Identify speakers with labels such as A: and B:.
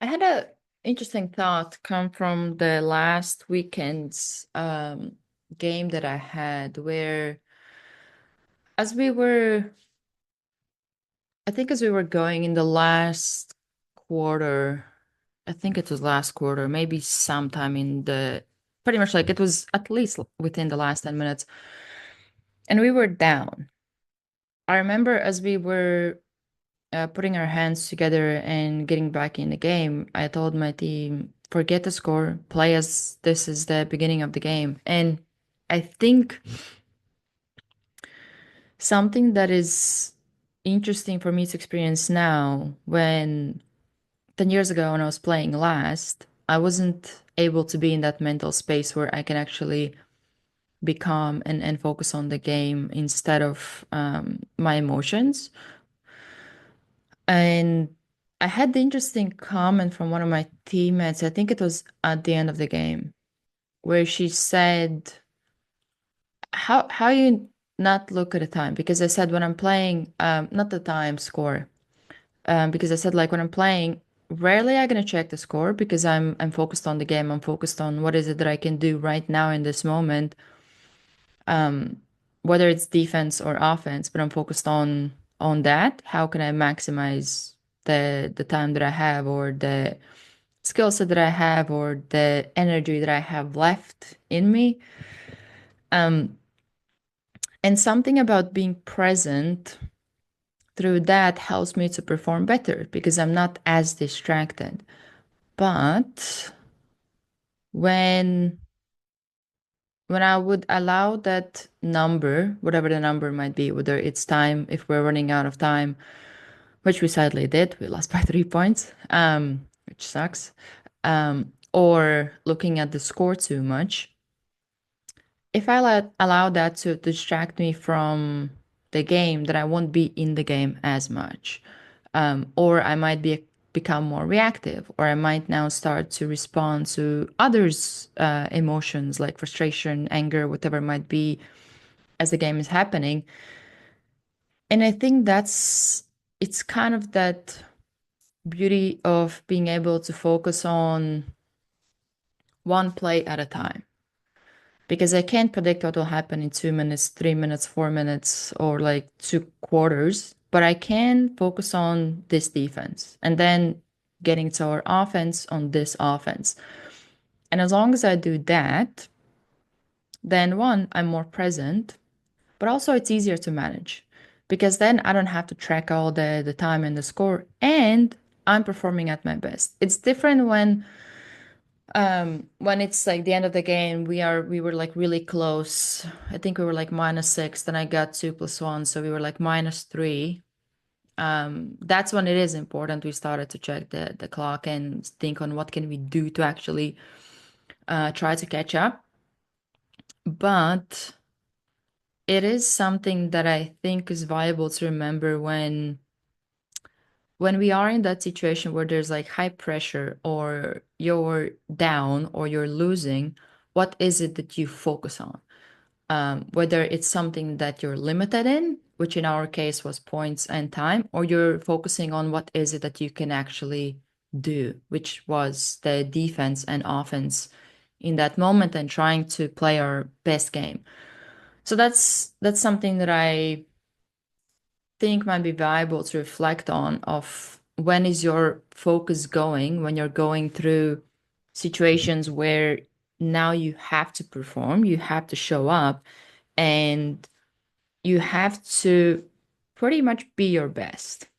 A: I had a interesting thought come from the last weekend's game that I had where as we were I think as we were going in the last quarter, I think it was last quarter, maybe sometime in the pretty much like it was at least within the last 10 minutes, and we were down. I remember as we were putting our hands together and getting back in the game, I told my team, forget the score, play as this is the beginning of the game. And I think something that is interesting for me to experience now, when 10 years ago when I was playing last, I wasn't able to be in that mental space where I can actually be calm and focus on the game instead of my emotions. And I had the interesting comment from one of my teammates, I think it was at the end of the game, where she said, how you not look at the time? Because I said when I'm playing, not the time score, because I said like when I'm playing, rarely I'm gonna check the score because I'm focused on the game. I'm focused on what is it that I can do right now in this moment, whether it's defense or offense, but I'm focused on that. How can I maximize the time that I have or the skill set that I have or the energy that I have left in me. And something about being present through that helps me to perform better because I'm not as distracted. But when when I would allow that number, whatever the number might be, whether it's time, if we're running out of time, which we sadly did, we lost by 3 points, which sucks, or looking at the score too much, if I allow that to distract me from the game, then I won't be in the game as much. Or I might become more reactive, or I might now start to respond to others' emotions like frustration, anger, whatever it might be as the game is happening. And I think it's kind of that beauty of being able to focus on one play at a time because I can't predict what will happen in 2 minutes, 3 minutes, 4 minutes, or like two quarters, but I can focus on this defense and then getting to our offense on this offense. And as long as I do that, then one, I'm more present, but also it's easier to manage because then I don't have to track all the time and the score and I'm performing at my best. It's different when it's like the end of the game, we were like really close. I think we were like -6, then I got 2+1, so we were like -3. That's when it is important we started to check the clock and think on what can we do to actually try to catch up. But it is something that I think is valuable to remember when we are in that situation where there's like high pressure or you're down or you're losing, what is it that you focus on? Whether it's something that you're limited in, which in our case was points and time, or you're focusing on what is it that you can actually do, which was the defense and offense in that moment and trying to play our best game. So that's something that I think might be valuable to reflect on of when is your focus going when you're going through situations where now you have to perform, you have to show up, and you have to pretty much be your best.